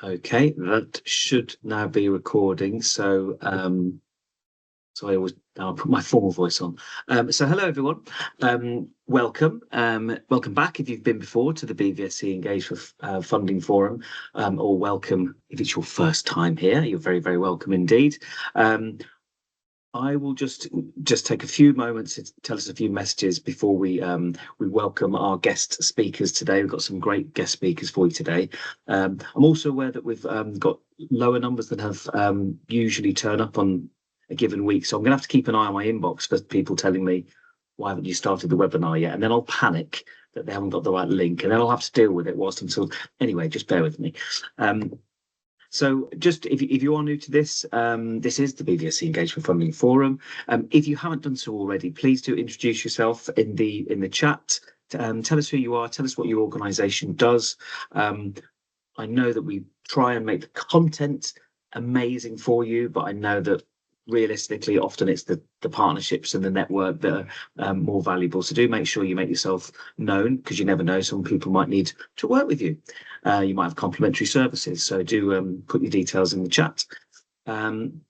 Okay, that should now be recording. So, so I'll put my formal voice on. So hello everyone. Welcome. Welcome back if you've been before to the BVSC Engage for Funding Forum, or welcome if it's your first time here. You're very, very welcome indeed. I will just take a few moments to tell us a few messages before we welcome our guest speakers today. We've got some great guest speakers for you today. I'm also aware that we've got lower numbers than have usually turn up on a given week, so I'm going to have to keep an eye on my inbox for people telling me, why haven't you started the webinar yet? And then I'll panic that they haven't got the right link, and then I'll have to deal with it anyway, just bear with me. So just if you are new to this, this is the BVSC Engagement Funding Forum. If you haven't done so already, please do introduce yourself in the chat. Tell us who you are, tell us what your organisation does. I know that we try and make the content amazing for you, but I know that realistically often it's the partnerships and the network that are more valuable. So do make sure you make yourself known, because you never know, some people might need to work with you. You might have complementary services, so do put your details in the chat. And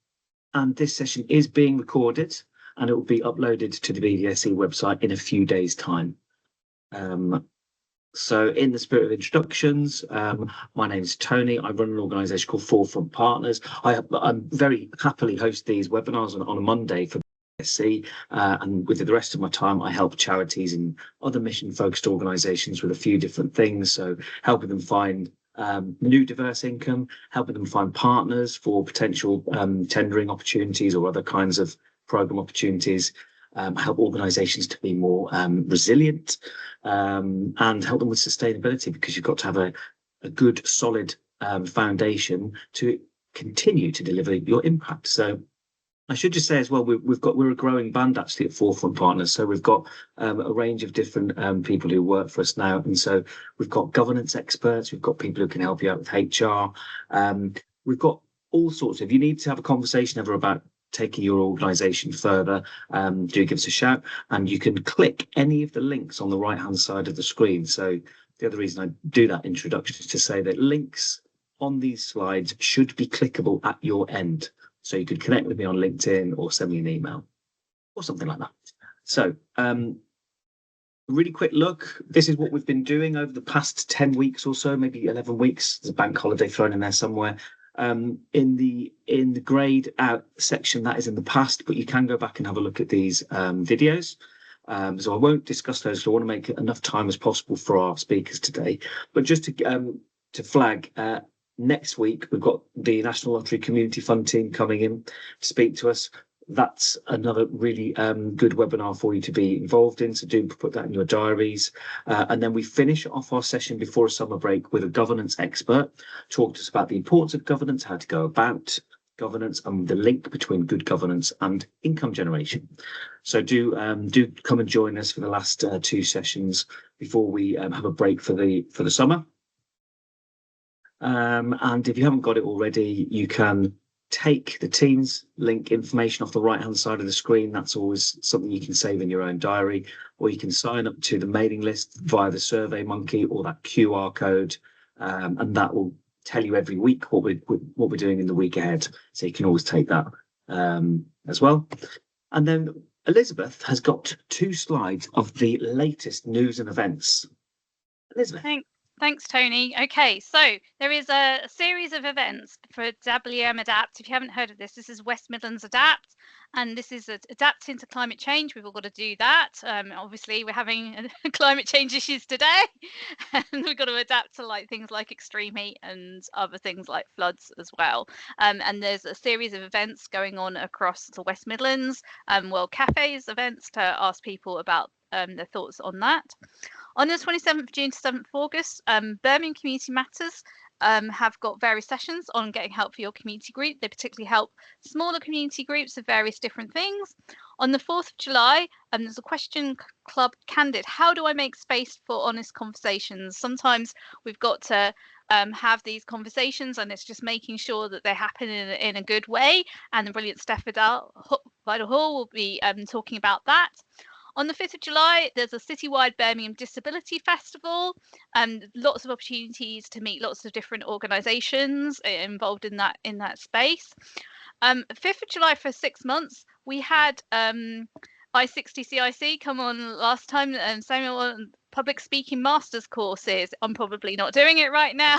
this session is being recorded and it will be uploaded to the BVSC website in a few days' time. So in the spirit of introductions, my name is Tony. I run an organisation called Forefront Partners. I very happily host these webinars on a Monday for BVSC, and with the rest of my time, I help charities and other mission-focused organisations with a few different things. So helping them find new diverse income, helping them find partners for potential tendering opportunities or other kinds of programme opportunities. Help organisations to be more resilient, and help them with sustainability, because you've got to have a good, solid foundation to continue to deliver your impact. So I should just say as well, we're a growing band actually at Forefront Partners. So we've got a range of different people who work for us now, and so we've got governance experts, we've got people who can help you out with HR. We've got all sorts. If you need to have a conversation ever about taking your organisation further, do give us a shout, and you can click any of the links on the right hand side of the screen. So the other reason I do that introduction is to say that links on these slides should be clickable at your end, so you could connect with me on LinkedIn or send me an email or something like that. So really quick look, this is what we've been doing over the past 10 weeks or so, maybe 11 weeks. There's a bank holiday thrown in there somewhere. In the grayed out section, that is in the past, but you can go back and have a look at these videos. So I won't discuss those, because I want to make enough time as possible for our speakers today. But just to flag, next week we've got the National Lottery Community Fund team coming in to speak to us. That's another really good webinar for you to be involved in, so do put that in your diaries. And then we finish off our session before a summer break with a governance expert, talk to us about the importance of governance, how to go about governance, and the link between good governance and income generation. So do come and join us for the last two sessions before we have a break for the summer. And if you haven't got it already, you can take the Teams link information off the right hand side of the screen. That's always something you can save in your own diary, or you can sign up to the mailing list via the Survey Monkey or that QR code, and that will tell you every week what we're doing in the week ahead, so you can always take that as well. And then Elizabeth has got 2 slides of the latest news and events. Elizabeth. Thanks, Tony. Okay, so there is a series of events for WM Adapt. If you haven't heard of this, this is West Midlands Adapt, and this is adapting to climate change. We've all got to do that. Obviously, we're having climate change issues today, and we've got to adapt to things like extreme heat and other things like floods as well. And there's a series of events going on across the West Midlands, World Cafes events to ask people about their thoughts on that. On the 27th of June to 7th of August, Birmingham Community Matters have got various sessions on getting help for your community group. They particularly help smaller community groups of various different things. On the 4th of July, there's a question club, Candid. How do I make space for honest conversations? Sometimes we've got to have these conversations, and it's just making sure that they happen in a good way. And the brilliant Steph Vidal Hall will be talking about that. On the 5th of July, there's a citywide Birmingham Disability Festival, and lots of opportunities to meet lots of different organisations involved in that space. 5th of July for 6 months, we had I60CIC come on last time, and Samuel on public speaking masters courses. I'm probably not doing it right now,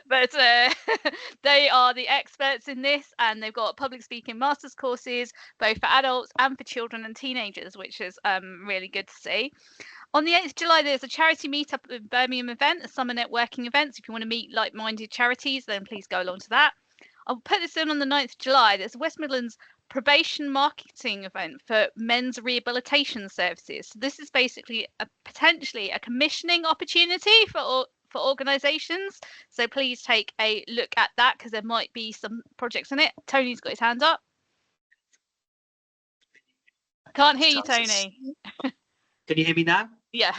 but they are the experts in this, and they've got public speaking masters courses both for adults and for children and teenagers, which is really good to see. On the 8th of July, there's a charity meetup at Birmingham event, a summer networking event. So if you want to meet like-minded charities, then please go along to that. I'll put this in on the 9th of July. There's a West Midlands probation marketing event for men's rehabilitation services. So this is basically potentially a commissioning opportunity for organisations. So please take a look at that, because there might be some projects in it. Tony's got his hand up. Can't hear you, Tony. Can you hear me now? Yeah.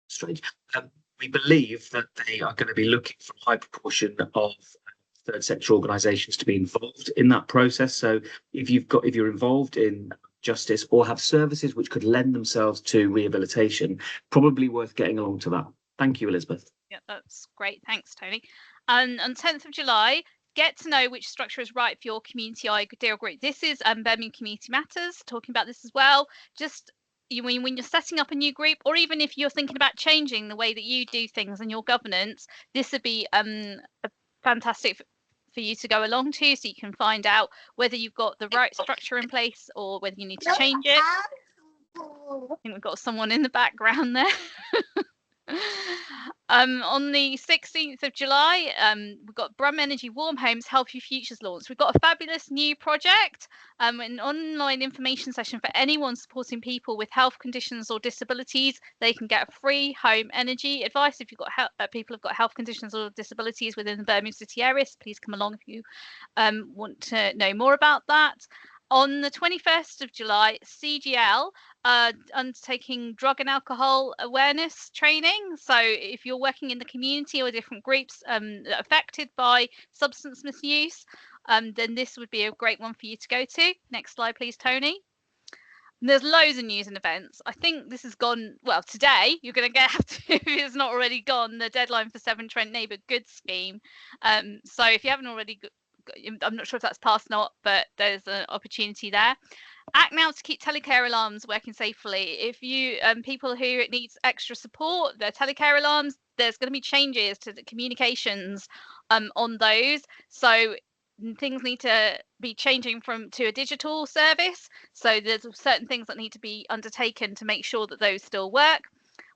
Strange. We believe that they are going to be looking for a high proportion of third sector organisations to be involved in that process. So if you're involved in justice or have services which could lend themselves to rehabilitation, probably worth getting along to that. Thank you, Elizabeth. Yeah, that's great. Thanks, Tony. And on 10th of July, get to know which structure is right for your community ideal group. This is Birmingham Community Matters talking about this as well. Just when you're setting up a new group, or even if you're thinking about changing the way that you do things and your governance, this would be a fantastic for you to go along to, so you can find out whether you've got the right structure in place or whether you need to change it. I think we've got someone in the background there. On the 16th of July, we've got Brum Energy Warm Homes Healthy Futures launch. We've got a fabulous new project, an online information session for anyone supporting people with health conditions or disabilities. They can get free home energy advice if you've got people who've got health conditions or disabilities within the Birmingham City area. So please come along if you want to know more about that. On the 21st of July, CGL undertaking drug and alcohol awareness training. So if you're working in the community or different groups affected by substance misuse, then this would be a great one for you to go to. Next slide, please, Tony. And there's loads of news and events. I think this has gone, well, today you're going to have to, if it's not already gone, the deadline for Severn Trent Neighbour Good Scheme. So if you haven't already I'm not sure if that's passed or not, but there's an opportunity there. Act now to keep telecare alarms working safely. If you people who needs extra support, their telecare alarms, there's going to be changes to the communications on those. So things need to be changing to a digital service. So there's certain things that need to be undertaken to make sure that those still work.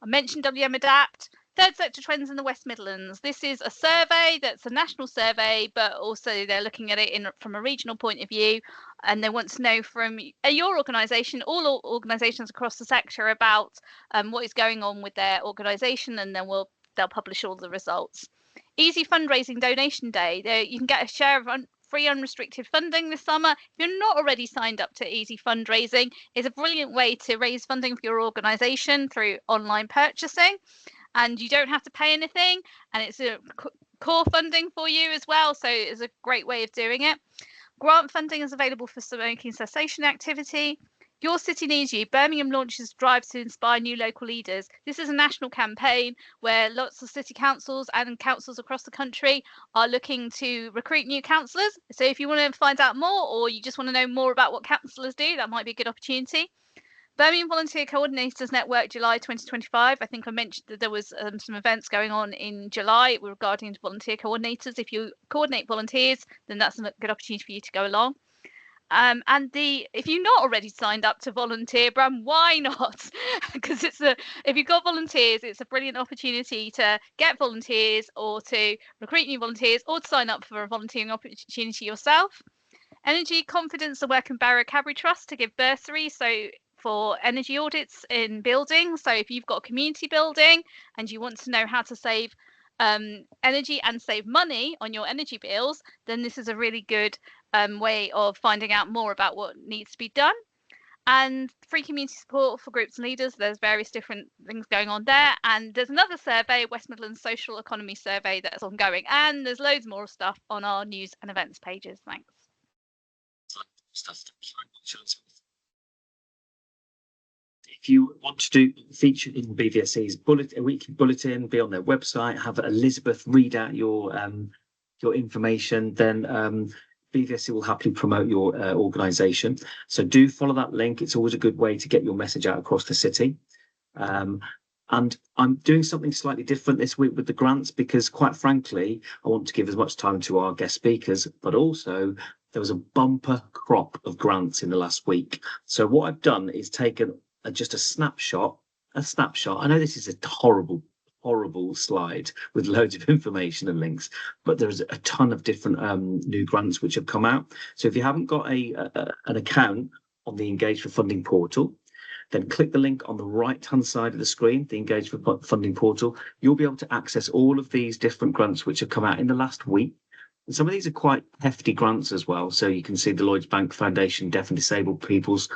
I mentioned WM Adapt. Third sector trends in the West Midlands. This is a survey that's a national survey, but also they're looking at it from a regional point of view, and they want to know from your organisation, all organisations across the sector, about what is going on with their organisation, and then they'll publish all the results. Easy Fundraising Donation Day. You can get a share of free unrestricted funding this summer. If you're not already signed up to Easy Fundraising, it's a brilliant way to raise funding for your organisation through online purchasing. And you don't have to pay anything, and it's a core funding for you as well, so it's a great way of doing it. Grant funding is available for smoking cessation activity. Your City Needs You. Birmingham launches drives to inspire new local leaders. This is a national campaign where lots of city councils and councils across the country are looking to recruit new councillors. So if you want to find out more, or you just want to know more about what councillors do, that might be a good opportunity. Birmingham Volunteer Coordinators Network, July 2025. I think I mentioned that there was some events going on in July regarding volunteer coordinators. If you coordinate volunteers, then that's a good opportunity for you to go along. And if you're not already signed up to Volunteer Brum, why not? Because if you've got volunteers, it's a brilliant opportunity to get volunteers, or to recruit new volunteers, or to sign up for a volunteering opportunity yourself. Energy Confidence and Work and Barrow Cadbury Trust to give bursaries. So for energy audits in buildings. So if you've got a community building and you want to know how to save energy and save money on your energy bills, then this is a really good way of finding out more about what needs to be done. And free community support for groups and leaders. There's various different things going on there. And there's another survey, West Midlands Social Economy Survey, that's ongoing. And there's loads more stuff on our news and events pages. Thanks. If you want to do feature in BVSC's a weekly bulletin, be on their website, have Elizabeth read out your information, then BVSC will happily promote your organisation. So do follow that link. It's always a good way to get your message out across the city. And I'm doing something slightly different this week with the grants because, quite frankly, I want to give as much time to our guest speakers, but also there was a bumper crop of grants in the last week. So what I've done is taken just a snapshot. I know this is a horrible slide with loads of information and links, but there's a ton of different new grants which have come out. So if you haven't got an account on the Engage for Funding portal, then click the link on the right-hand side of the screen, the Engage for Funding portal. You'll be able to access all of these different grants which have come out in the last week. And some of these are quite hefty grants as well. So you can see the Lloyds Bank Foundation Deaf and Disabled People's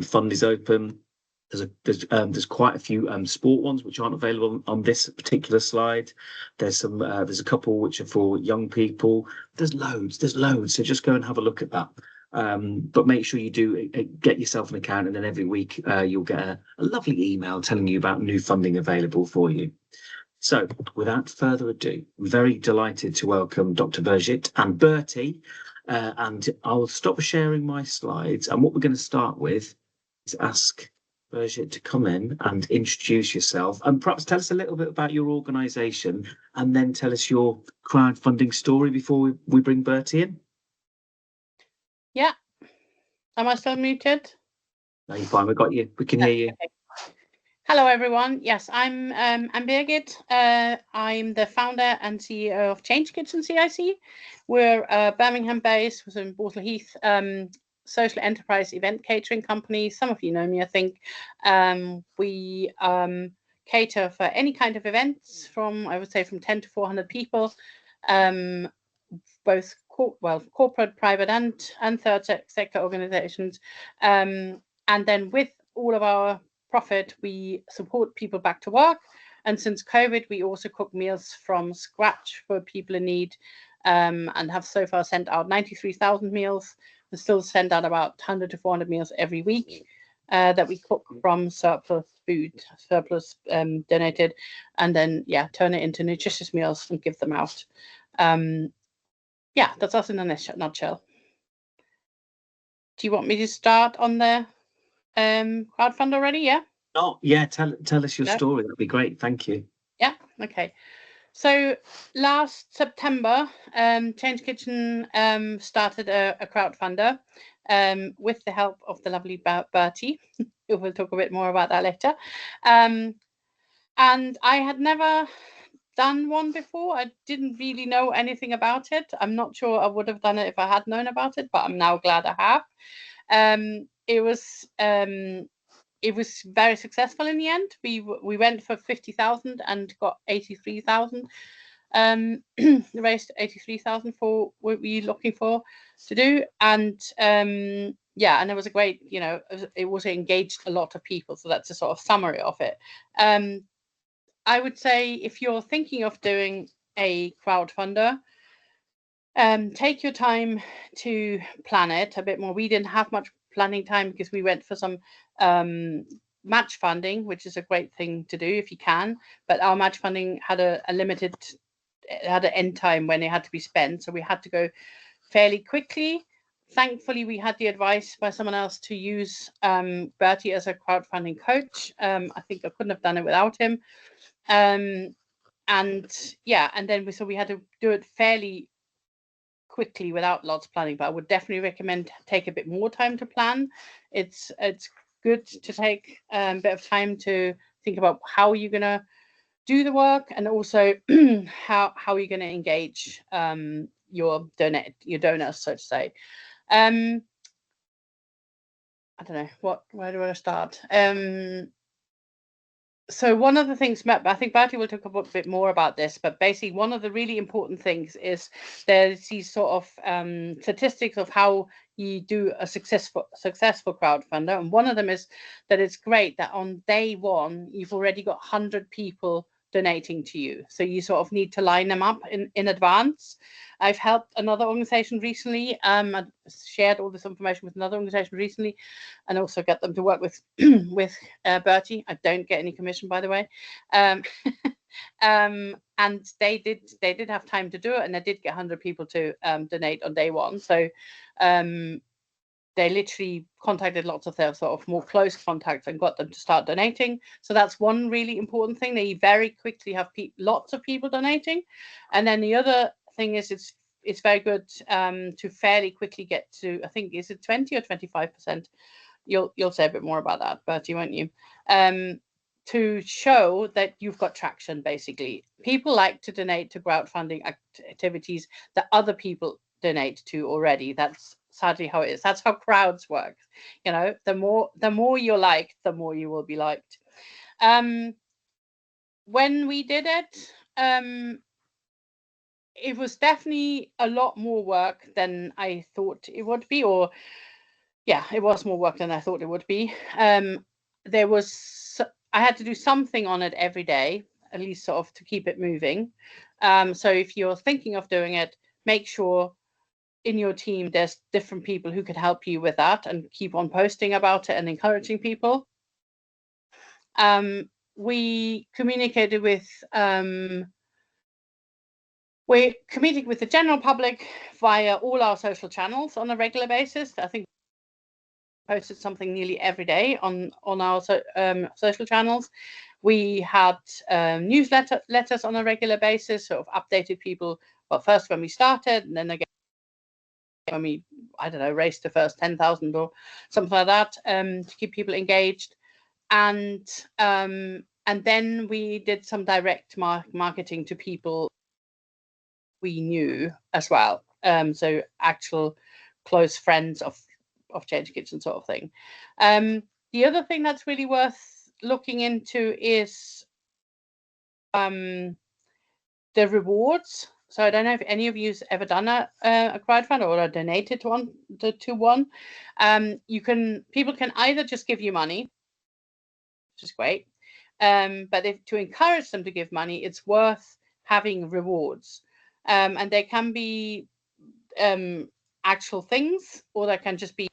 fund is open. There's quite a few sport ones which aren't available on this particular slide. There's a couple which are for young people. There's loads. So just go and have a look at that. But make sure you do get yourself an account, and then every week you'll get a lovely email telling you about new funding available for you. So without further ado, I'm very delighted to welcome Dr. Birgit and Bertie, and I'll stop sharing my slides. And what we're going to start with is ask Birgit to come in and introduce yourself, and perhaps tell us a little bit about your organisation, and then tell us your crowdfunding story before we bring Bertie in. Yeah. Am I still muted? No, you're fine. We got you. We can hear you. Okay. Hello, everyone. Yes, I'm Birgit. I'm the founder and CEO of Change Kitchen CIC. We're Birmingham-based, we're in Borstal Heath, social enterprise event catering company. Some of you know me, I think. We cater for any kind of events from, I would say, from 10 to 400 people, both corporate, private, and third sector organizations. And then with all of our profit, we support people back to work. And since COVID, we also cook meals from scratch for people in need, and have so far sent out 93,000 meals. We still send out about 100 to 400 meals every week that we cook from surplus food, donated, and then turn it into nutritious meals and give them out. Yeah, that's us in a nutshell. Do you want me to start on the crowdfund already? Yeah. Oh, yeah. Tell us your story. That'd be great. Thank you. Yeah. Okay. So last September, Change Kitchen started a crowdfunder with the help of the lovely Bertie. We'll talk a bit more about that later. And I had never done one before. I didn't really know anything about it. I'm not sure I would have done it if I had known about it, but I'm now glad I have. It was very successful in the end. We went for 50,000 and got 83,000. Raised 83,000 for what we were looking for to do, and and it was a great, it also engaged a lot of people. So that's a sort of summary of it. I would say if you're thinking of doing a crowdfunder, take your time to plan it a bit more. We didn't have much planning time because we went for some match funding, which is a great thing to do if you can. But our match funding had an end time when it had to be spent. So we had to go fairly quickly. Thankfully, we had the advice by someone else to use Bertie as a crowdfunding coach. I think I couldn't have done it without him. And then we had to do it fairly quickly without lots of planning. But I would definitely recommend take a bit more time to plan. It's good to take a bit of time to think about how you're gonna do the work, and also how you're going to engage your donors, so to say. I don't know where do I start? So one of the things, I think Bertie will talk a bit more about this, but basically one of the really important things is there's these sort of statistics of how you do a successful crowdfunder. And one of them is that it's great that on day one, you've already got 100 people donating to you. So you sort of need to line them up in advance. I've helped another organization recently. I shared all this information with another organization recently, and also get them to work with with Bertie. I don't get any commission, by the way. And they did have time to do it, and they did get 100 people to donate on day one. So they literally contacted lots of their sort of more close contacts and got them to start donating. So that's one really important thing. They very quickly have lots of people donating. And then the other thing is it's very good to fairly quickly get to, I think, is it 20 or 25%? You'll say a bit more about that, Bertie, won't you? To show that you've got traction, basically. People like to donate to crowdfunding activities that other people donate to already. That's sadly how it is. That's how crowds work. You know, the more you're liked, the more you will be liked. When we did it, it was definitely a lot more work than I thought it would be, or yeah, it was more work than I thought it would be. I had to do something on it every day, at least sort of to keep it moving. So if you're thinking of doing it, make sure in your team there's different people who could help you with that, and keep on posting about it and encouraging people. We communicated with the general public via all our social channels on a regular basis. I think we posted something nearly every day on our social channels. We had newsletters on a regular basis, sort of updated people. Well, first when we started, and then again when we, I don't know, raced the first 10,000 or something like that, to keep people engaged. And then we did some direct marketing to people we knew as well. So actual close friends of Change Kitchen sort of thing. The other thing that's really worth looking into is the rewards. So I don't know if any of you's ever done a crowdfund or donated to one. People can either just give you money, which is great, but to encourage them to give money, it's worth having rewards, and they can be actual things, or they can just be,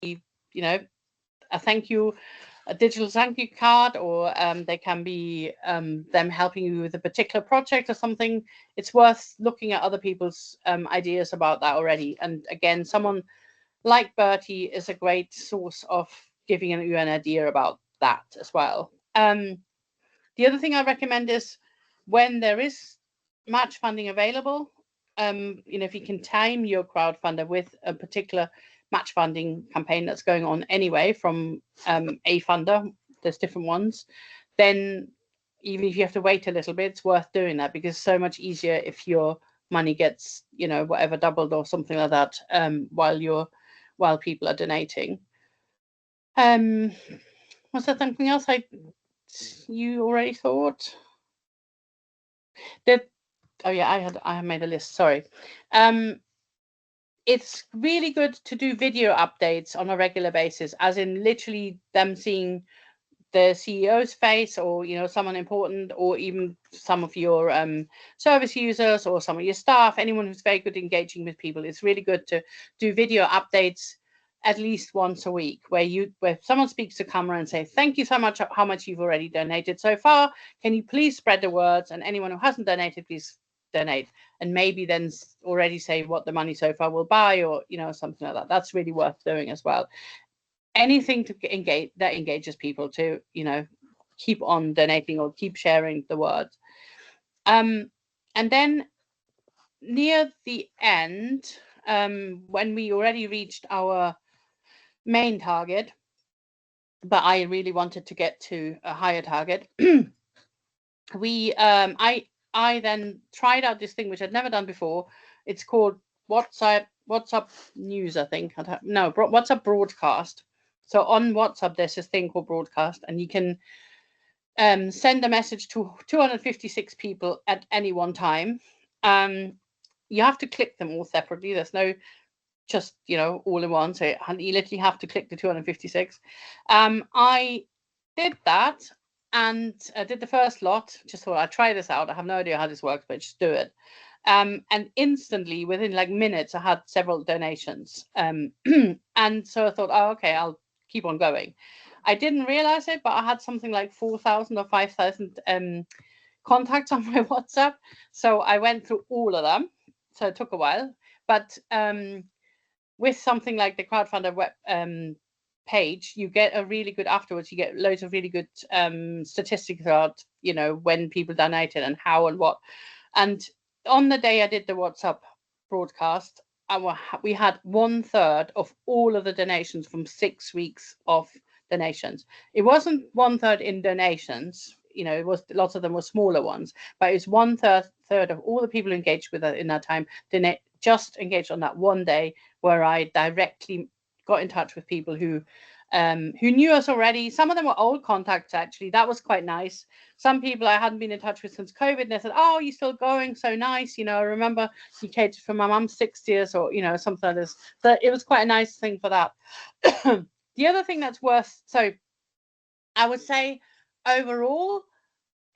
you know, a thank you, a digital thank you card, or they can be them helping you with a particular project or something. It's worth looking at other people's ideas about that already. And again, someone like Bertie is a great source of giving you an idea about that as well. The other thing I recommend is when there is match funding available, if you can time your crowdfunder with a particular match funding campaign that's going on anyway from a funder, there's different ones, then even if you have to wait a little bit, it's worth doing that, because it's so much easier if your money gets, whatever, doubled or something like that, while people are donating. Was there something else you already thought? Oh yeah, I have made a list, sorry. It's really good to do video updates on a regular basis, as in literally them seeing the CEO's face, or someone important, or even some of your service users, or some of your staff, anyone who's very good engaging with people. It's really good to do video updates at least once a week, where someone speaks to camera and say, thank you so much, how much you've already donated so far. Can you please spread the words? And anyone who hasn't donated, please donate. And maybe then already say what the money so far will buy, or something like that. That's really worth doing as well. Anything to engage that engages people to keep on donating or keep sharing the words. And then near the end, when we already reached our main target, but I really wanted to get to a higher target, I then tried out this thing which I'd never done before. It's called WhatsApp News, I think. No, WhatsApp Broadcast. So on WhatsApp, there's this thing called Broadcast, and you can send a message to 256 people at any one time. You have to click them all separately. There's no just, all in one. So you literally have to click the 256. I did that, and I did the first lot. Just thought I'd try this out. I have no idea how this works, but just do it. And instantly, within like minutes, I had several donations. And so I thought, oh, okay, I'll keep on going. I didn't realize it, but I had something like 4,000 or 5,000 contacts on my WhatsApp. So I went through all of them. So it took a while. But with something like the Crowdfunder web page, you get a really good afterwards. You get loads of really good statistics about, you know, when people donated and how and what. And on the day I did the WhatsApp broadcast, we had 1/3 of all of the donations from 6 weeks of donations. It wasn't 1/3 in donations, you know, it was lots of them were smaller ones, but it was 1/3 of all the people who engaged with it in that time just engaged on that one day, where I directly got in touch with people who knew us already. Some of them were old contacts, actually. That was quite nice. Some people I hadn't been in touch with since COVID, and they said, oh, you're still going, so nice, you know, I remember you catered for my mum's 60th, or, you know, something like this. So it was quite a nice thing for that. The other thing that's worth, so I would say overall,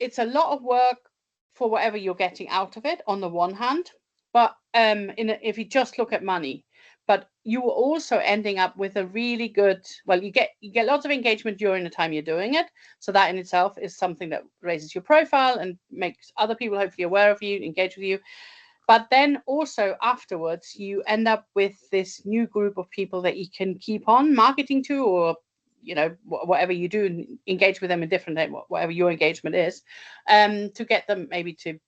it's a lot of work for whatever you're getting out of it on the one hand, but if you just look at money, but you are also ending up with a really good, well, you get lots of engagement during the time you're doing it. So that in itself is something that raises your profile and makes other people hopefully aware of you, engage with you. But then also afterwards, you end up with this new group of people that you can keep on marketing to, or, you know, whatever you do, engage with them in different, whatever your engagement is, to get them maybe to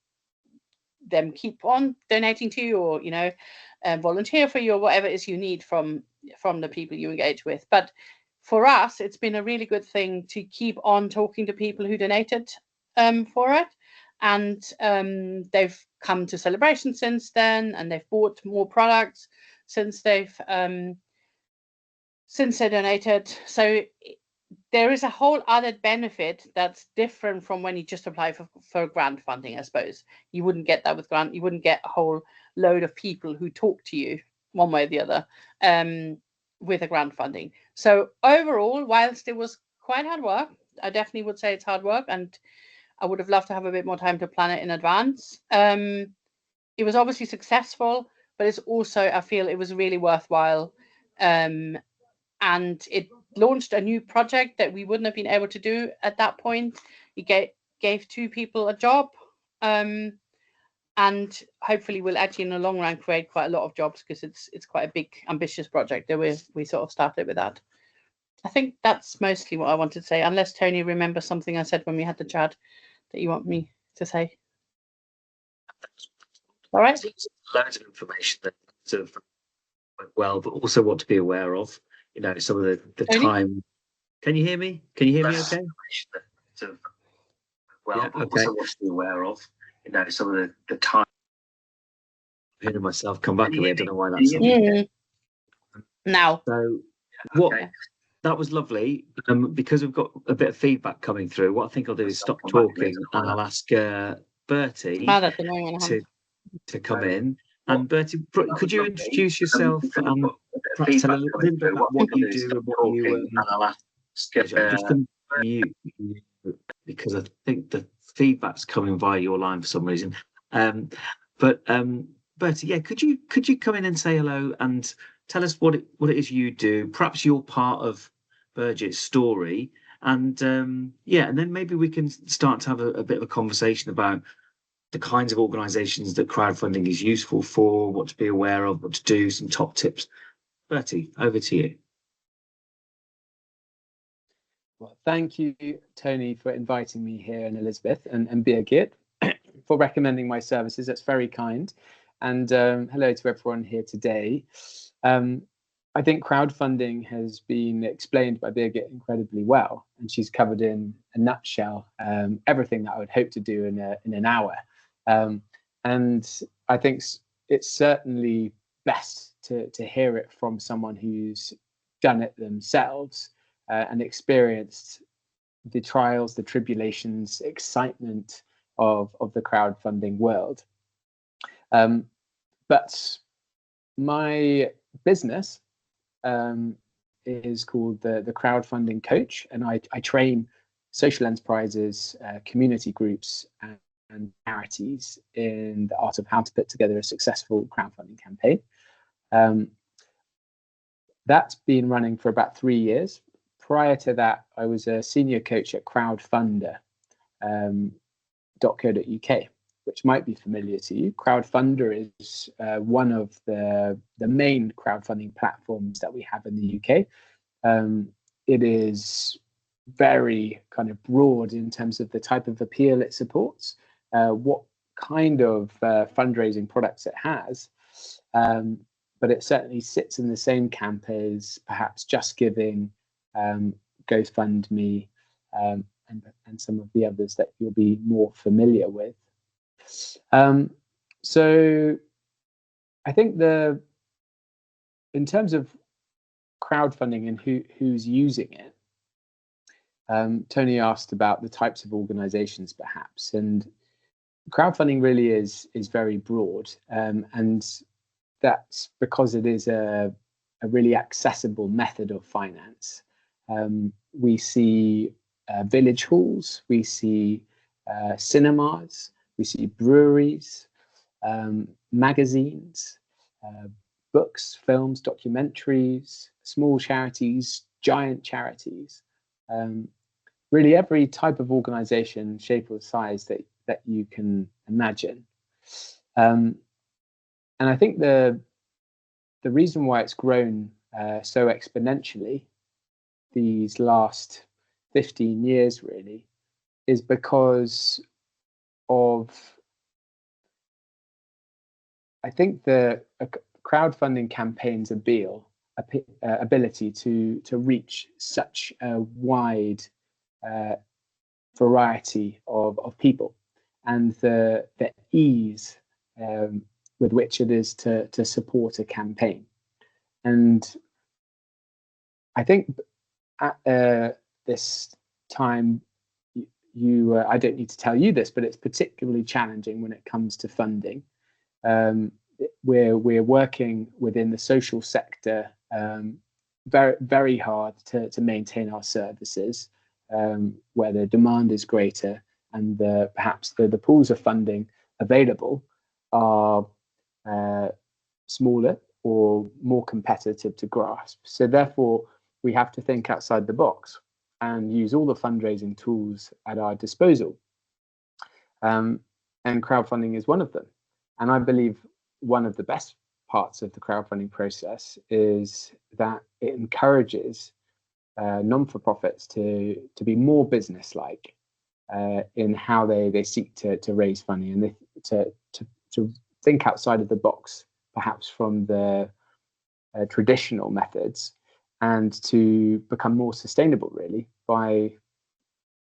them keep on donating to you, or, you know, volunteer for you, or whatever it is you need from the people you engage with. But for us, it's been a really good thing to keep on talking to people who donated for it, and they've come to celebrations since then, and they've bought more products since they donated. So there is a whole other benefit that's different from when you just apply for grant funding, I suppose. You wouldn't get that with grant. You wouldn't get a whole load of people who talk to you one way or the other with a grant funding. So overall, whilst it was quite hard work, I definitely would say it's hard work, and I would have loved to have a bit more time to plan it in advance. It was obviously successful, but it's also, I feel it was really worthwhile. And it launched a new project that we wouldn't have been able to do at that point. It gave 2 people a job, and hopefully will actually in the long run create quite a lot of jobs, because it's quite a big ambitious project that we sort of started with that. I think that's mostly what I wanted to say, unless Tony remembers something I said when we had the chat that you want me to say. All right. Loads of information that sort of went well, but also what to be aware of. You know, some of the time. Can you hear me? Can you hear me okay? Sort of well, yeah, but also what to be aware of. You know, some of the time. I'm hearing myself come back a bit. I don't know why that's now. So what that was lovely. Because we've got a bit of feedback coming through, what I think I'll do is stop talking and I'll ask Bertie to come in. And Bertie, could you introduce yourself and perhaps tell a little bit about what you do and what you I'm just going to mute you because I think the feedback's coming via your line for some reason. But Bertie, yeah, could you come in and say hello and tell us what it is you do? Perhaps you're part of Birgit's story, and and then maybe we can start to have a bit of a conversation about the kinds of organisations that crowdfunding is useful for, what to be aware of, what to do, some top tips. Bertie, over to you. Well, thank you, Tony, for inviting me here, and Elizabeth and Birgit for recommending my services. That's very kind. And hello to everyone here today. I think crowdfunding has been explained by Birgit incredibly well, and she's covered in a nutshell everything that I would hope to do in an hour. And I think it's certainly best to hear it from someone who's done it themselves and experienced the trials, the tribulations, excitement of the crowdfunding world. But my business is called the Crowdfunding Coach, and I train social enterprises, community groups, and charities in the art of how to put together a successful crowdfunding campaign. That's been running for about 3 years. Prior to that, I was a senior coach at Crowdfunder, .co.uk, which might be familiar to you. Crowdfunder is one of the main crowdfunding platforms that we have in the UK. It is very kind of broad in terms of the type of appeal it supports, what kind of fundraising products it has, but it certainly sits in the same camp as perhaps Just Giving, GoFundMe, and some of the others that you'll be more familiar with. So I think in terms of crowdfunding and who's using it, Tony asked about the types of organizations perhaps, and crowdfunding really is very broad, and that's because it is a really accessible method of finance. We see village halls, we see cinemas, we see breweries, magazines, books, films, documentaries, small charities, giant charities, really every type of organization, shape or size that you can imagine. And I think the reason why it's grown so exponentially these last 15 years really is because of, I think, the crowdfunding campaign's ability to reach such a wide variety of people, and the ease with which it is to support a campaign. And I think at this time, I don't need to tell you this, but it's particularly challenging when it comes to funding. We're working within the social sector very, very hard to maintain our services, where the demand is greater and perhaps the pools of funding available are smaller or more competitive to grasp. So therefore, we have to think outside the box and use all the fundraising tools at our disposal. And crowdfunding is one of them. And I believe one of the best parts of the crowdfunding process is that it encourages non-for-profits to be more business-like in how they seek to raise funding, and to think outside of the box, perhaps from the traditional methods, and to become more sustainable really by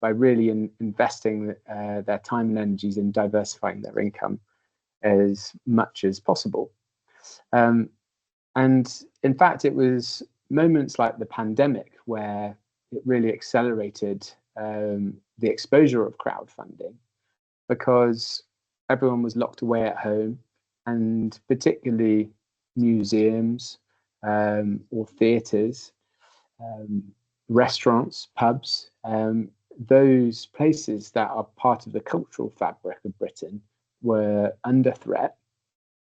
really investing their time and energies in diversifying their income as much as possible. And in fact, it was moments like the pandemic where it really accelerated the exposure of crowdfunding, because everyone was locked away at home, and particularly museums or theatres, restaurants, pubs, those places that are part of the cultural fabric of Britain were under threat,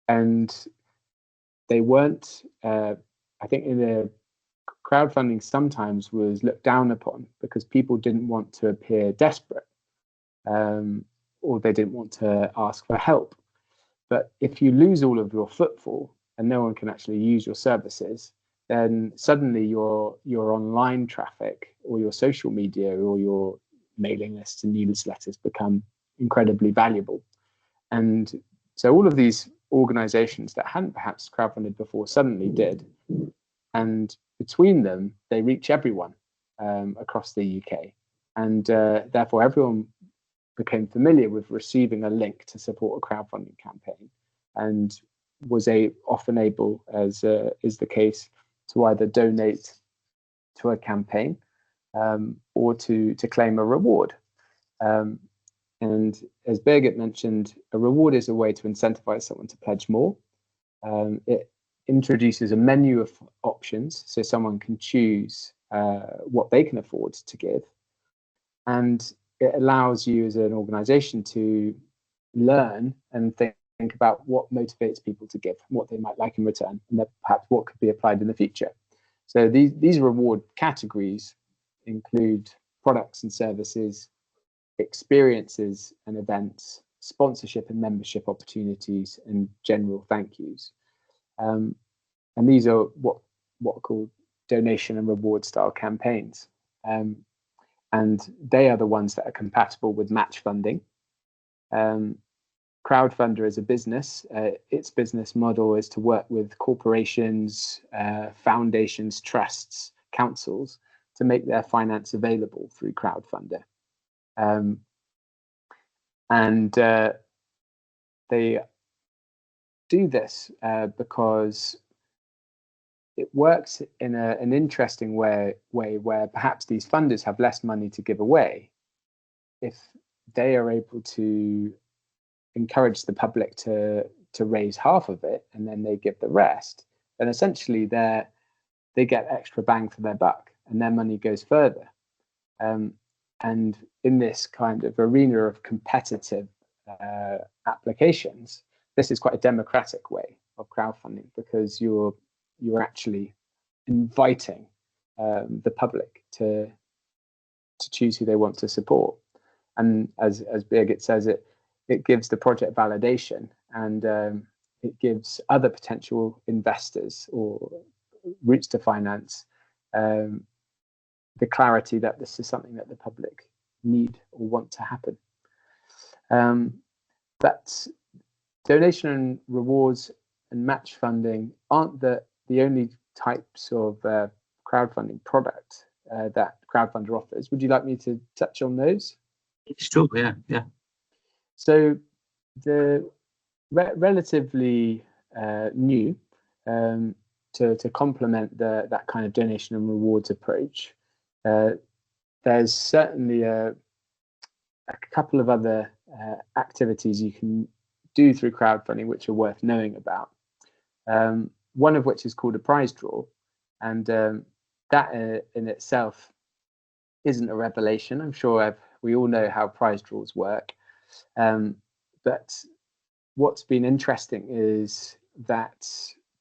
and they weren't, I think in the crowdfunding sometimes was looked down upon because people didn't want to appear desperate, or they didn't want to ask for help. But if you lose all of your footfall and no one can actually use your services, then suddenly your online traffic or your social media or your mailing lists and newsletters become incredibly valuable. And so all of these organizations that hadn't perhaps crowdfunded before suddenly did. And between them, they reach everyone across the UK. And therefore, everyone became familiar with receiving a link to support a crowdfunding campaign, and was often able, as is the case, to either donate to a campaign or to claim a reward. And as Birgit mentioned, a reward is a way to incentivize someone to pledge more. It introduces a menu of options so someone can choose what they can afford to give. and it allows you as an organization to learn and think about what motivates people to give, what they might like in return, and then perhaps what could be applied in the future. So these reward categories include products and services, experiences and events, sponsorship and membership opportunities, and general thank yous. And these are what are called donation and reward style campaigns. And they are the ones that are compatible with match funding. Crowdfunder is a business. Its business model is to work with corporations, foundations, trusts, councils to make their finance available through Crowdfunder. And they do this because it works in an interesting way where perhaps these funders have less money to give away. If they are able to encourage the public to raise half of it and then they give the rest, then essentially they get extra bang for their buck and their money goes further. And in this kind of arena of competitive applications, this is quite a democratic way of crowdfunding, because you're actually inviting the public to choose who they want to support. And as Birgit says, it gives the project validation, and it gives other potential investors or routes to finance the clarity that this is something that the public need or want to happen. But donation and rewards and match funding aren't the only types of crowdfunding product that Crowdfunder offers. Would you like me to touch on those? Sure, yeah. So the relatively new to complement that kind of donation and rewards approach, there's certainly a couple of other activities you can do through crowdfunding which are worth knowing about. One of which is called a prize draw, and that in itself isn't a revelation. I'm sure we all know how prize draws work. But what's been interesting is that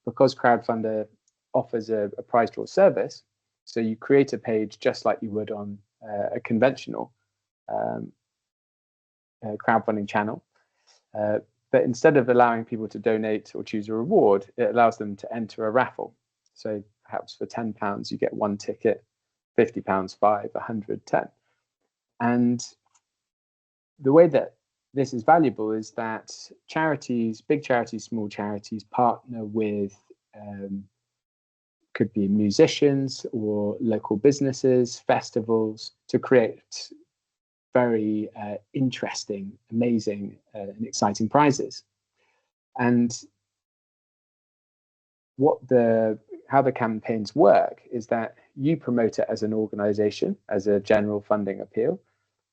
because Crowdfunder offers a prize draw service, so you create a page just like you would on a conventional crowdfunding channel, but instead of allowing people to donate or choose a reward, it allows them to enter a raffle. So perhaps for £10 you get one ticket, £50 5, 100 10. And the way that this is valuable is that charities, big charities, small charities, partner with could be musicians or local businesses, festivals, to create very interesting, amazing, and exciting prizes. And how the campaigns work is that you promote it as an organization, as a general funding appeal,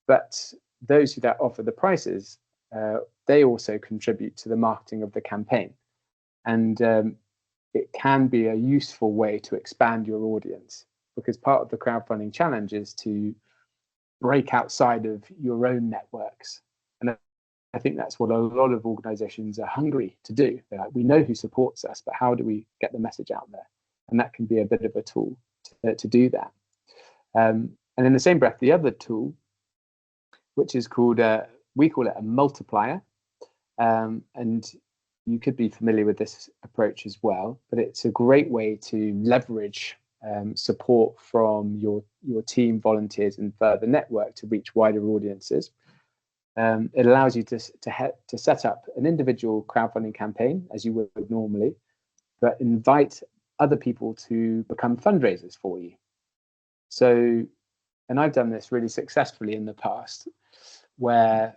but those that offer the prizes, they also contribute to the marketing of the campaign. And it can be a useful way to expand your audience, because part of the crowdfunding challenge is to break outside of your own networks. And I think that's what a lot of organizations are hungry to do. They're like, we know who supports us, but how do we get the message out there? And that can be a bit of a tool to do that. And in the same breath, the other tool, which is called, we call it a multiplier. And you could be familiar with this approach as well, but it's a great way to leverage support from your team, volunteers, and further network to reach wider audiences. It allows you to set up an individual crowdfunding campaign as you would normally, but invite other people to become fundraisers for you. So, and I've done this really successfully in the past, where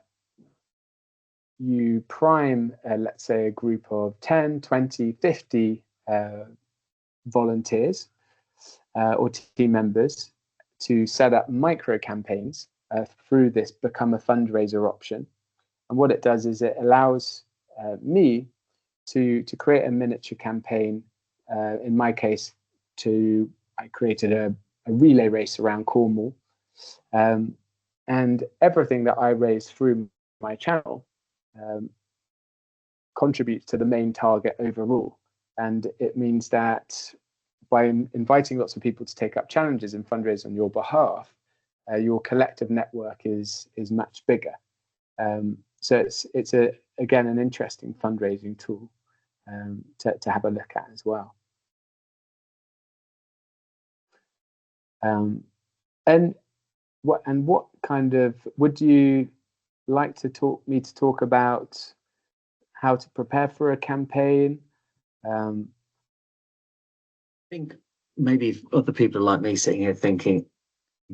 you prime, let's say, a group of 10, 20, 50 volunteers or team members to set up micro campaigns through this become a fundraiser option. And what it does is it allows me to create a miniature campaign. In my case, I created a relay race around Cornwall. And everything that I raise through my channel contributes to the main target overall. And it means that by inviting lots of people to take up challenges and fundraise on your behalf, your collective network is much bigger. So it's again an interesting fundraising tool to have a look at as well. And what kind of would you like to talk about how to prepare for a campaign? I think maybe other people like me sitting here thinking,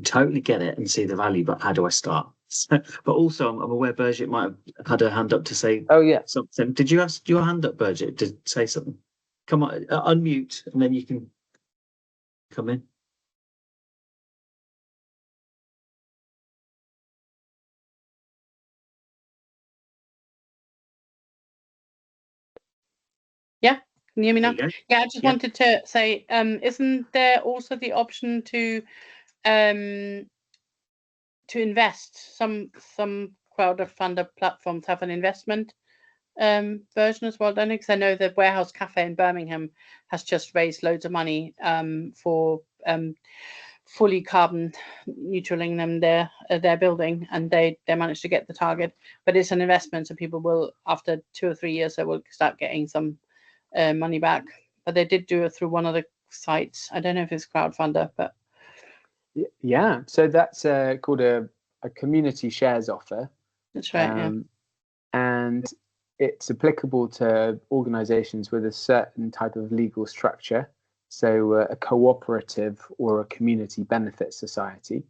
totally get it and see the value, but how do I start? So, but also, I'm aware Birgit might have had her hand up to say something. Did you have your hand up, Birgit, to say something? Come on, unmute, and then you can come in. Yeah, can you hear me now? Yeah, I just Yeah. wanted to say, isn't there also the option to invest? Some crowdfunder platforms have an investment version as well, don't they? Because I know the Warehouse Cafe in Birmingham has just raised loads of money for fully carbon neutraling them their building, and they managed to get the target. But it's an investment, so people will, after 2 or 3 years, they will start getting some money back. But they did do it through one of the sites. I don't know if it's crowdfunder, but yeah. So that's called a community shares offer. That's right. Yeah. And it's applicable to organizations with a certain type of legal structure, so a cooperative or a community benefit society,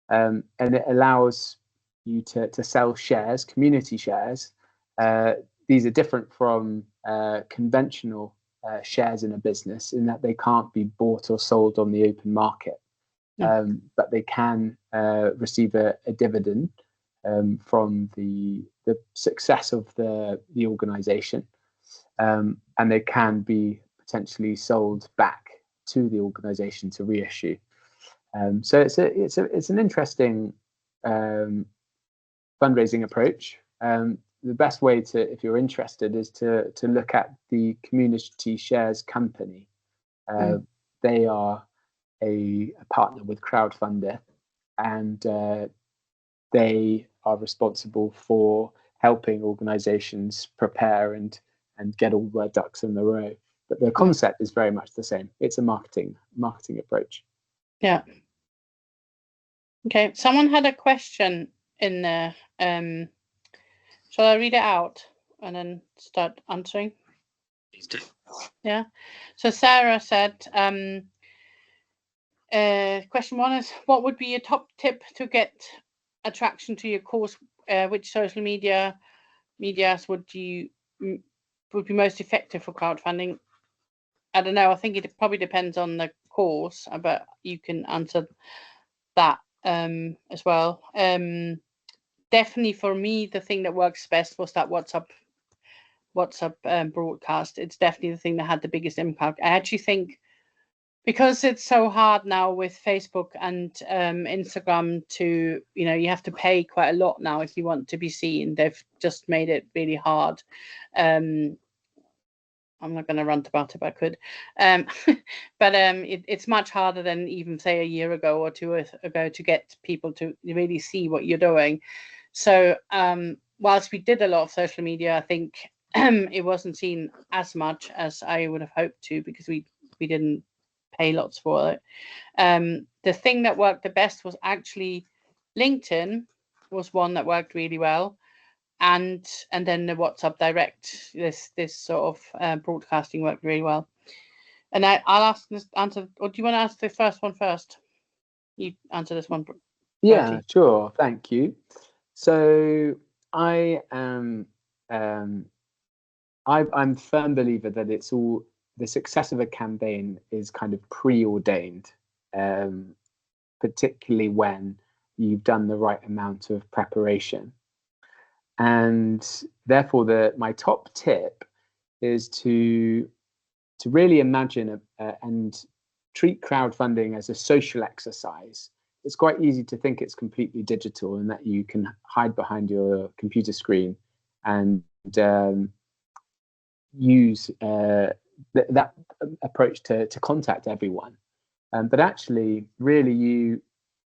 and it allows you to sell shares, community shares. These are different from conventional shares in a business in that they can't be bought or sold on the open market, but they can receive a dividend from the success of the organization, and they can be potentially sold back to the organization to reissue. So it's an interesting fundraising approach. The best way to, if you're interested, is to look at the Community Shares Company. They are a partner with Crowdfunder, and they are responsible for helping organizations prepare and get all their ducks in a row. But the concept is very much the same. It's a marketing approach. Yeah. Okay. Someone had a question in there. Shall I read it out and then start answering? Please do. Yeah. So Sarah said, question 1 is, what would be your top tip to get attraction to your course? Which social medias would be most effective for crowdfunding? I don't know. I think it probably depends on the course, but you can answer that as well. Definitely for me, the thing that works best was that WhatsApp broadcast. It's definitely the thing that had the biggest impact. I actually think, because it's so hard now with Facebook and Instagram to, you have to pay quite a lot now if you want to be seen. They've just made it really hard. I'm not going to rant about it, but I could. But it's much harder than even, say, a year ago or 2 ago to get people to really see what you're doing. So whilst we did a lot of social media, I think it wasn't seen as much as I would have hoped to, because we didn't pay lots for it. The thing that worked the best was actually LinkedIn was one that worked really well. And then the WhatsApp direct, this sort of broadcasting worked really well. And I'll answer, or do you want to answer the first one first? You answer this one. Yeah, Bertie. sure. Thank you. So I am I'm a firm believer that it's all, the success of a campaign is kind of preordained, particularly when you've done the right amount of preparation. And therefore, my top tip is to really imagine and treat crowdfunding as a social exercise it's quite easy to think it's completely digital and that you can hide behind your computer screen and use that approach to contact everyone. But actually, really,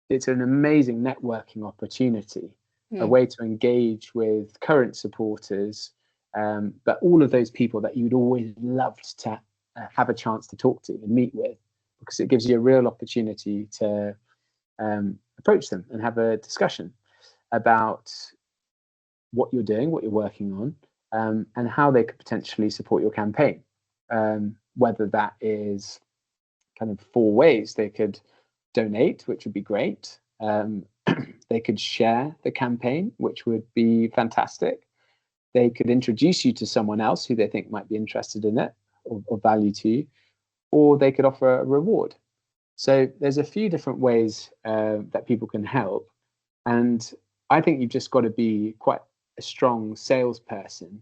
it's an amazing networking opportunity, a way to engage with current supporters, but all of those people that you'd always loved to have a chance to talk to and meet with, because it gives you a real opportunity to approach them and have a discussion about what you're doing, what you're working on, and how they could potentially support your campaign. Whether that is kind of 4 ways: they could donate, which would be great. They could share the campaign, which would be fantastic. They could introduce you to someone else who they think might be interested in it or value to you, or they could offer a reward. So there's a few different ways that people can help. And I think you've just got to be quite a strong salesperson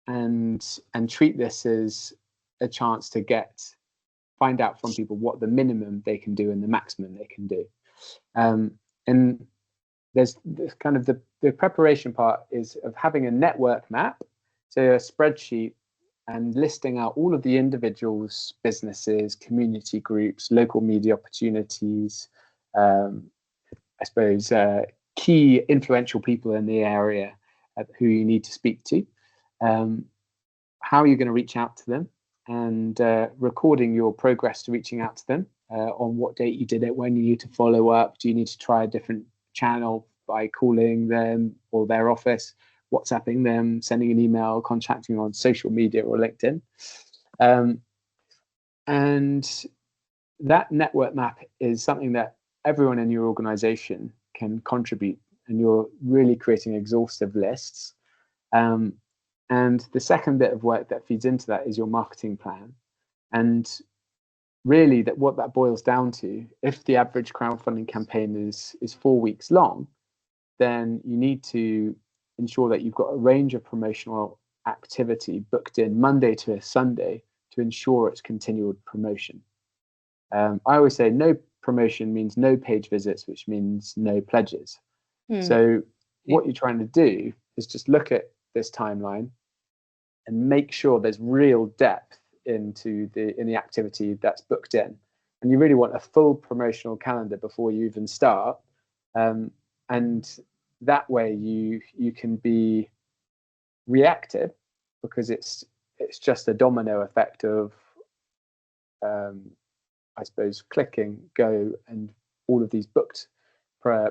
and treat this as a chance to find out from people what the minimum they can do and the maximum they can do. And there's kind of the preparation part is of having a network map, so a spreadsheet, and listing out all of the individuals, businesses, community groups, local media opportunities, I suppose key influential people in the area who you need to speak to, how you're going to reach out to them, and recording your progress to reaching out to them, on what date you did it, when you need to follow up, do you need to try a different channel by calling them or their office, WhatsApping them, sending an email, contacting on social media or LinkedIn. And that network map is something that everyone in your organization can contribute, and you're really creating exhaustive lists. And the second bit of work that feeds into that is your marketing plan. And really what that boils down to, if the average crowdfunding campaign is 4 weeks long, then you need to ensure that you've got a range of promotional activity booked in Monday to Sunday to ensure it's continued promotion. I always say no promotion means no page visits, which means no pledges. So what you're trying to do is just look at this timeline and make sure there's real depth in the activity that's booked in. And you really want a full promotional calendar before you even start. And that way you can be reactive, because it's just a domino effect of I suppose clicking go and all of these booked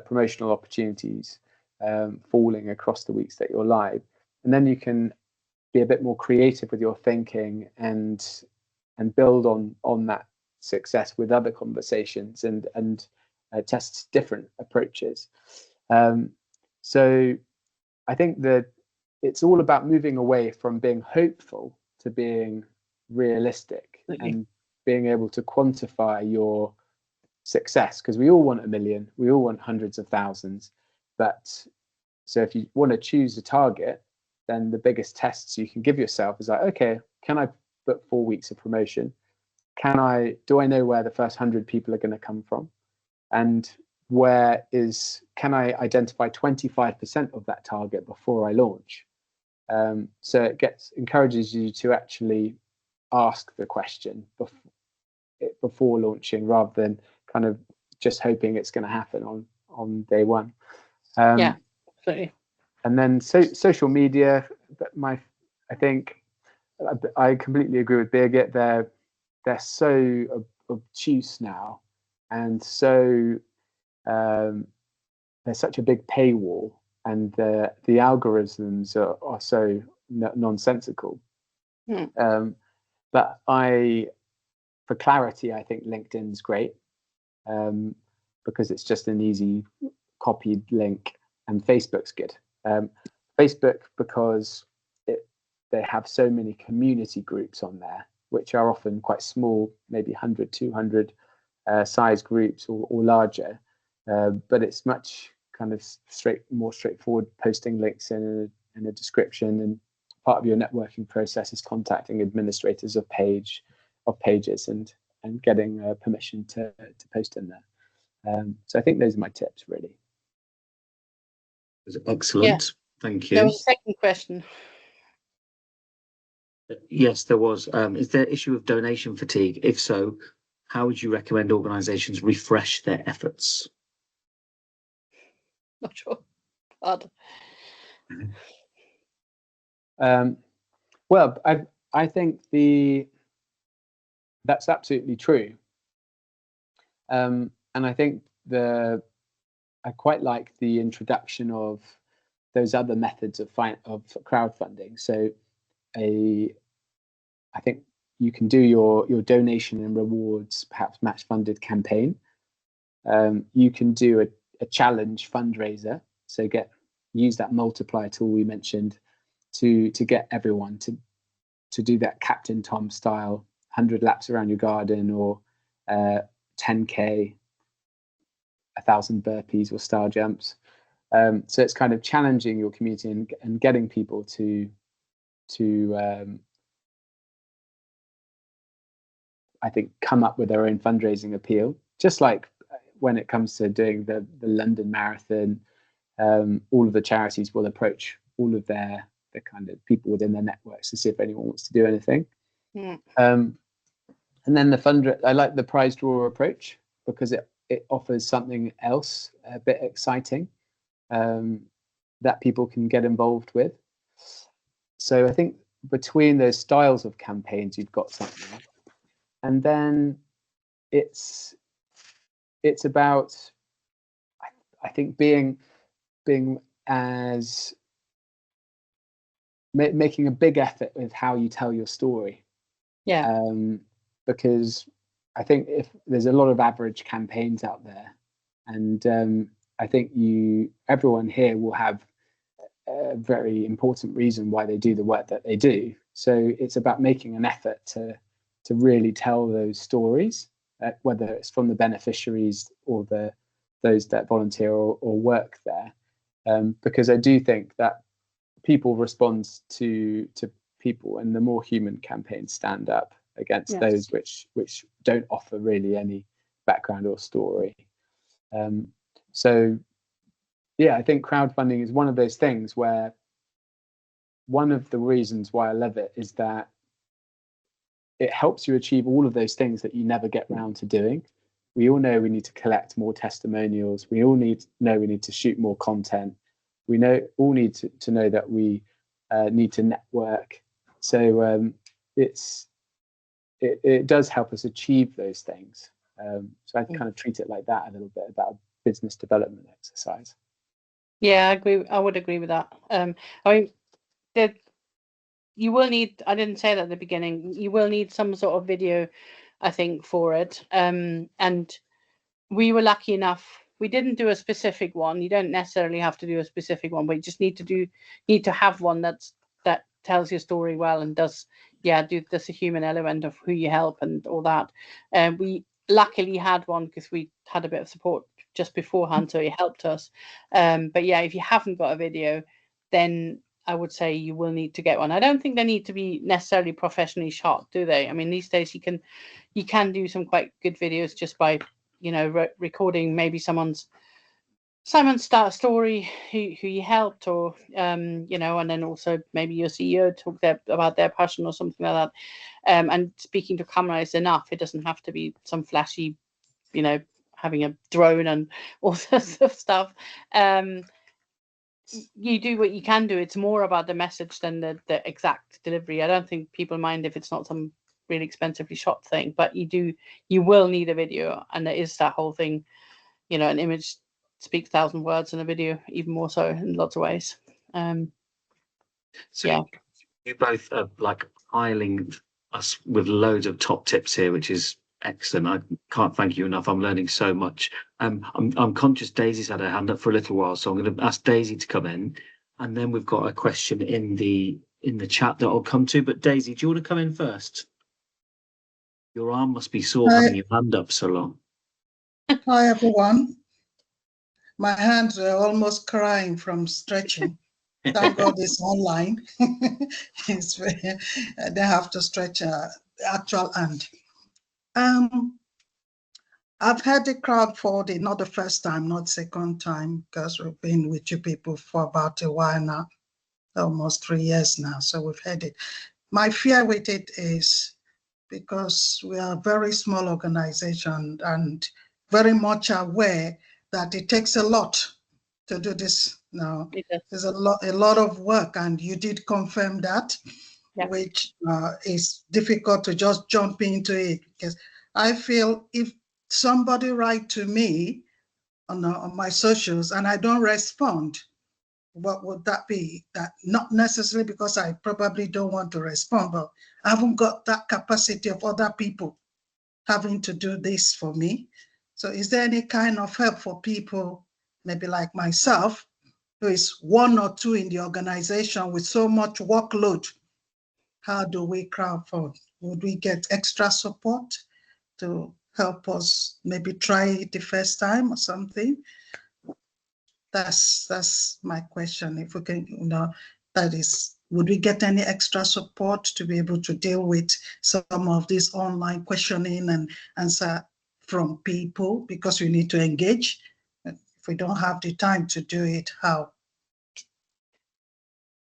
promotional opportunities falling across the weeks that you're live. And then you can be a bit more creative with your thinking and build on that success with other conversations and test different approaches. So I think that it's all about moving away from being hopeful to being realistic and being able to quantify your success, because we all want 1 million, we all want hundreds of thousands. But so if you want to choose a target, then the biggest tests you can give yourself is like, okay, can I book 4 weeks of promotion? Do I know where the first 100 people are going to come from? And can I identify 25% of that target before I launch? So it encourages you to actually ask the question before launching, rather than kind of just hoping it's going to happen on day one. Yeah, absolutely. And then social media, I think I completely agree with Birgit. They're so obtuse now, and so there's such a big paywall, and the algorithms are so nonsensical. But for clarity, I think LinkedIn's great, because it's just an easy copied link, and Facebook's good. Facebook, because they have so many community groups on there, which are often quite small, maybe 100, 200 size groups or larger. But it's much kind of more straightforward, posting links in a description, and part of your networking process is contacting administrators of pages and getting permission to post in there. So I think those are my tips, really. Excellent. Thank There you. was a second question. Yes, there was. Is there issue of donation fatigue? If so, how would you recommend organisations refresh their efforts? Not sure. Hard. Well, I think that's absolutely true. And I think I quite like the introduction of those other methods of crowdfunding. So I think you can do your donation and rewards, perhaps match funded campaign. You can do a challenge fundraiser. So use that multiplier tool we mentioned to get everyone to do that Captain Tom style 100 laps around your garden, or 10K, 1,000 burpees or star jumps. So it's kind of challenging your community and getting people to I think come up with their own fundraising appeal. Just like when it comes to doing the London Marathon, all of the charities will approach all of the kind of people within their networks to see if anyone wants to do anything. And then I like the prize draw approach, because it offers something else a bit exciting that people can get involved with. So I think between those styles of campaigns, you've got something. And then it's about, I think, being as making a big effort with how you tell your story. Yeah. Because I think if there's a lot of average campaigns out there, and I think everyone here will have a very important reason why they do the work that they do. So it's about making an effort to really tell those stories, whether it's from the beneficiaries or those that volunteer or work there, because I do think that people respond to people, and the more human campaigns stand up against those which don't offer really any background or story. So yeah, I think crowdfunding is one of those things where one of the reasons why I love it is that it helps you achieve all of those things that you never get round to doing. We all know we need to collect more testimonials. We all know we need to shoot more content. We all need to know that we need to network. So it does help us achieve those things. So I kind of treat it like that a little bit, about a business development exercise. Yeah, I agree. I would agree with that. I mean, you will need, I didn't say that at the beginning, you will need some sort of video, I think, for it. And we were lucky enough, we didn't do a specific one. You don't necessarily have to do a specific one, but you just need to have one that tells your story well and does a human element of who you help and all that. And we luckily had one because we had a bit of support just beforehand, so it helped us. But yeah, if you haven't got a video, then I would say you will need to get one. I don't think they need to be necessarily professionally shot, do they? I mean, these days you can do some quite good videos just by, recording maybe Simon's story, who you helped, or and then also maybe your CEO talk about their passion or something like that. And speaking to camera is enough. It doesn't have to be some flashy, having a drone and all sorts of stuff. You do what you can do. It's more about the message than the exact delivery. I don't think people mind if it's not some really expensively shot thing, but you will need a video, and there is that whole thing, an image speaks 1,000 words, in a video even more so in lots of ways. So you both are like piling us with loads of top tips here, which is excellent. I can't thank you enough. I'm learning so much. I'm conscious Daisy's had her hand up for a little while, so I'm going to ask Daisy to come in, and then we've got a question in the chat that I'll come to. But Daisy, do you want to come in first? Your arm must be sore having your hand up so long. Hi everyone. My hands are almost crying from stretching. Thank God it's online. They have to stretch the actual hand. I've had the crowdfunding, not the first time, not second time, because we've been with you people for about a while now, almost 3 years now. So we've had it. My fear with it is because we are a very small organization and very much aware that it takes a lot to do this now. There's a lot of work, and you did confirm that, Yeah. which is difficult to just jump into it, because I feel if somebody write to me on my socials and I don't respond, what would that be? That not necessarily because I probably don't want to respond, but I haven't got that capacity of other people having to do this for me. So is there any kind of help for people, maybe like myself, who is 1 or 2 in the organization with so much workload? How do we crowdfund? Would we get extra support to help us maybe try it the first time or something? That's my question. If we can, that is, would we get any extra support to be able to deal with some of this online questioning and answer from people, because we need to engage? If we don't have the time to do it, how?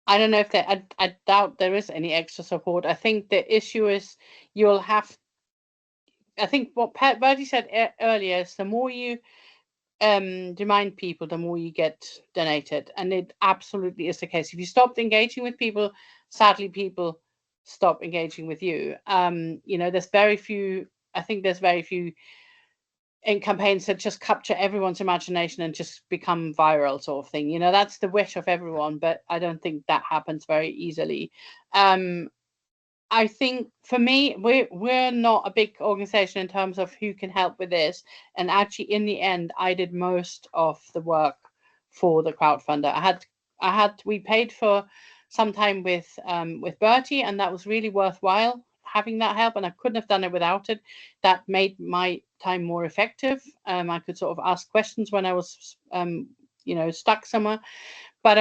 I don't know if I doubt there is any extra support. I think the issue is you'll have, I think what Bertie said earlier is the more you remind people, the more you get donated. And it absolutely is the case. If you stopped engaging with people, sadly, people stop engaging with you. There's very few, I think there's very few in campaigns that just capture everyone's imagination and just become viral sort of thing. That's the wish of everyone, but I don't think that happens very easily. I think for me, we're not a big organization in terms of who can help with this. And actually, in the end, I did most of the work for the crowdfunder. We paid for some time with Bertie, and that was really worthwhile having that help. And I couldn't have done it without it. That made my time more effective. I could sort of ask questions when I was, stuck somewhere. But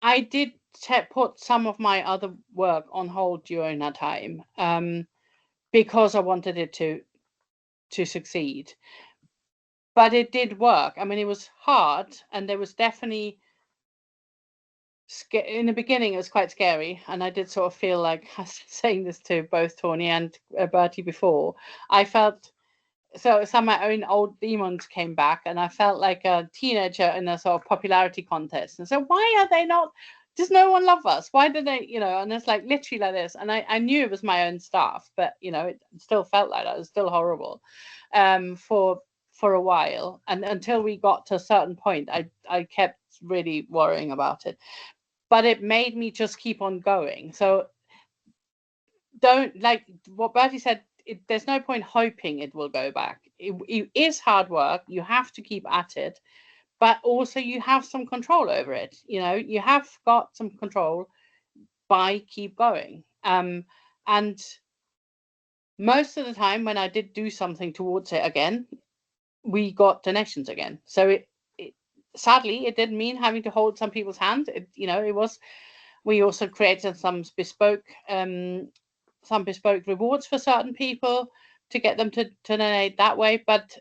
I did put some of my other work on hold during that time because I wanted it to succeed. But it did work. I mean, it was hard, and there was definitely in the beginning it was quite scary, and I did sort of feel like, I was saying this to both Tony and Bertie before, I felt so some of my own old demons came back, and I felt like a teenager in a sort of popularity contest. And so why are they not, does no one love us? Why do they, and it's like literally like this. And I knew it was my own stuff, but it still felt like that. It was still horrible for a while. And until we got to a certain point, I kept really worrying about it. But it made me just keep on going. So don't, like what Bertie said, there's no point hoping it will go back. It is hard work. You have to keep at it, but also you have some control over it. You have got some control by keep going. And most of the time when I did do something towards it again, we got donations again. So sadly, it didn't mean having to hold some people's hand. We also created some bespoke rewards for certain people to get them to donate that way. But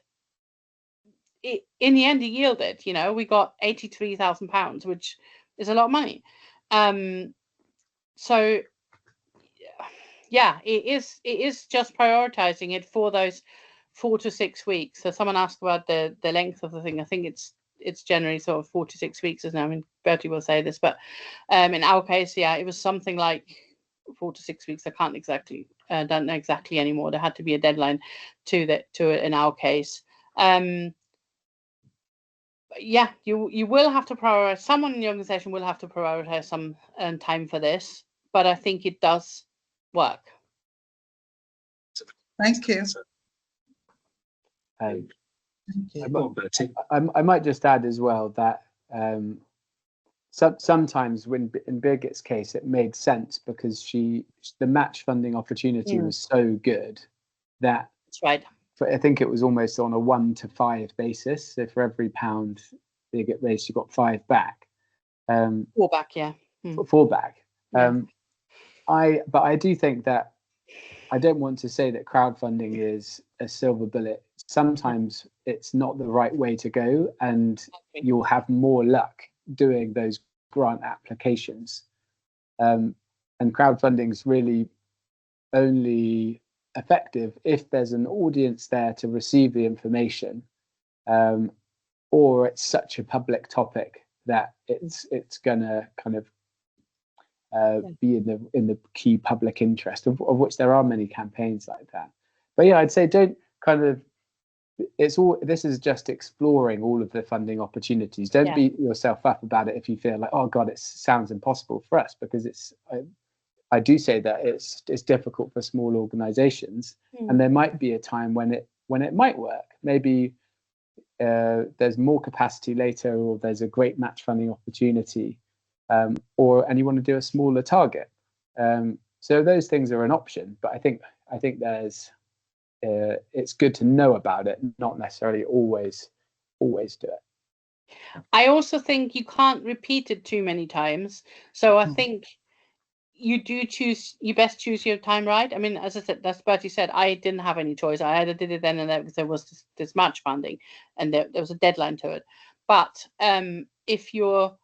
in the end, it yielded. We got £83,000, which is a lot of money. So yeah, it is just prioritizing it for those 4 to 6 weeks. So someone asked about the length of the thing. I think it's generally sort of 4 to 6 weeks, isn't it? I mean, Bertie will say this, but in our case, yeah, it was something like 4 to 6 weeks. I can't exactly don't know exactly anymore. There had to be a deadline to it in our case. Yeah, you will have to prioritize. Someone in the organization will have to prioritize some time for this, but I think it does work. Thank you. Thank you. I might just add as well that sometimes when in Birgit's case it made sense because the match funding opportunity was so good that that's right. I think it was almost on a 1 to 5 basis. So for every £1 Birgit raised, you got 5 back. 4 back, yeah. 4 back. Yeah. But I do think that I don't want to say that crowdfunding is a silver bullet sometimes it's not the right way to go, and you'll have more luck doing those grant applications. And crowdfunding is really only effective if there's an audience there to receive the information, or it's such a public topic that it's gonna kind of be in the key public interest, of which there are many campaigns like that. But yeah, I'd say don't kind of, this is just exploring all of the funding opportunities. Don't beat yourself up about it if you feel like, oh God, it sounds impossible for us, because I do say that it's difficult for small organizations, and there might be a time when it might work. Maybe there's more capacity later, or there's a great match funding opportunity, and you want to do a smaller target. So those things are an option, but I think there's it's good to know about it, not necessarily always do it. I also think you can't repeat it too many times. So I think you best choose your time right. I mean, as I said, that's Bertie said, I didn't have any choice. I either did it then and there, because there was this match funding and there was a deadline to it. But if you're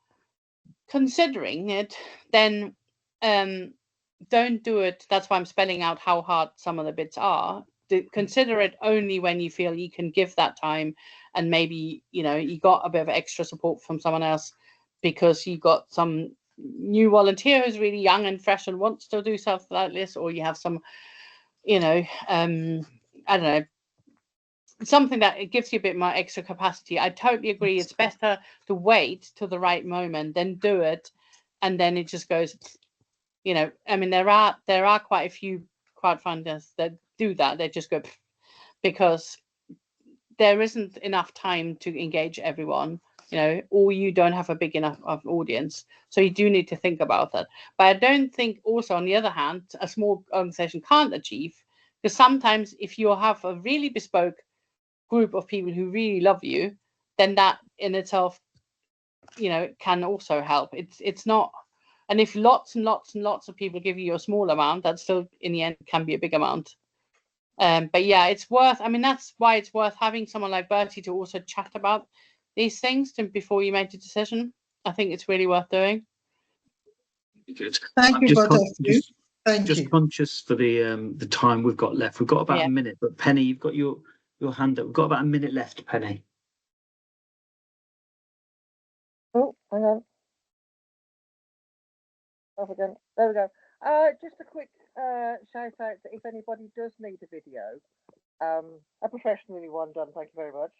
considering it, then don't do it. That's why I'm spelling out how hard some of the bits are. Consider it only when you feel you can give that time, and maybe you got a bit of extra support from someone else because you got some new volunteer who's really young and fresh and wants to do stuff like this, or you have some I don't know, something that it gives you a bit more extra capacity. I totally agree. It's better to wait till the right moment than do it and then it just goes, I mean, there are quite a few crowdfunders that do that. They just go, because there isn't enough time to engage everyone, or you don't have a big enough of audience. So you do need to think about that. But I don't think also, on the other hand, a small organization can't achieve, because sometimes if you have a really bespoke group of people who really love you, then that in itself, can also help. It's not, and if lots and lots and lots of people give you a small amount, that still in the end can be a big amount. But yeah, it's worth, I mean, that's why it's worth having someone like Bertie to also chat about these things before you make a decision. I think it's really worth doing. Good. Thank you, both of you. Thank you. Just conscious for the time we've got left. We've got about a minute, but Penny, you've got your hand up. We've got about a minute left, Penny. Oh, hang on. Off again. There we go. Just a quick shout out that if anybody does need a video, a professionally one done, thank you very much.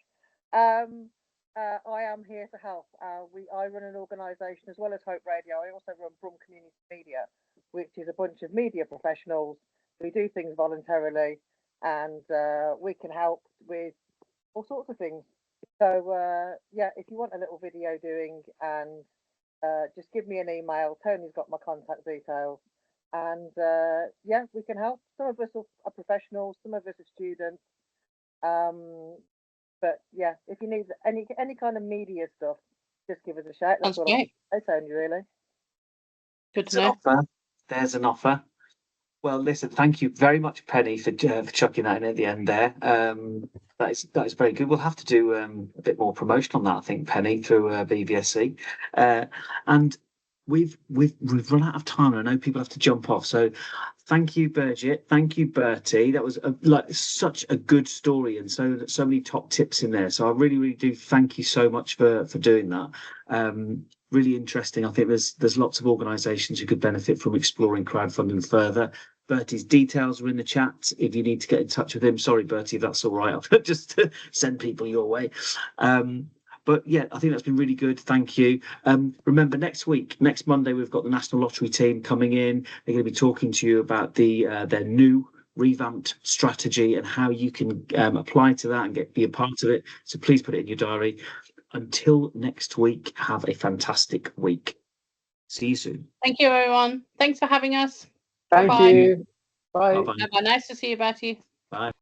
I am here to help. I run an organisation as well as Hope Radio. I also run Brum Community Media, which is a bunch of media professionals. We do things voluntarily, and we can help with all sorts of things. So yeah, if you want a little video doing, and just give me an email. Tony's got my contact details, and yeah, we can help. Some of us are professionals, some of us are students. But yeah, if you need any kind of media stuff, just give us a shout. That's what I Tony, really. Good to know. There's an offer. Well, listen, thank you very much, Penny, for chucking that in at the end there. That is very good. We'll have to do a bit more promotion on that, I think, Penny, through BVSC. And we've run out of time. I know people have to jump off. So thank you, Birgit. Thank you, Bertie. That was such a good story, and so many top tips in there. So I really, really do thank you so much for doing that. Really interesting. I think there's lots of organisations who could benefit from exploring crowdfunding further. Bertie's details are in the chat if you need to get in touch with him. Sorry, Bertie, if that's all right. I'll just send people your way. But yeah, I think that's been really good. Thank you. Remember, next Monday, we've got the National Lottery team coming in. They're going to be talking to you about their new revamped strategy and how you can apply to that and be a part of it. So please put it in your diary. Until next week, have a fantastic week. See you soon. Thank you, everyone. Thanks for having us. Thank you. Bye. Bye-bye. Nice to see you, Bertie. Bye.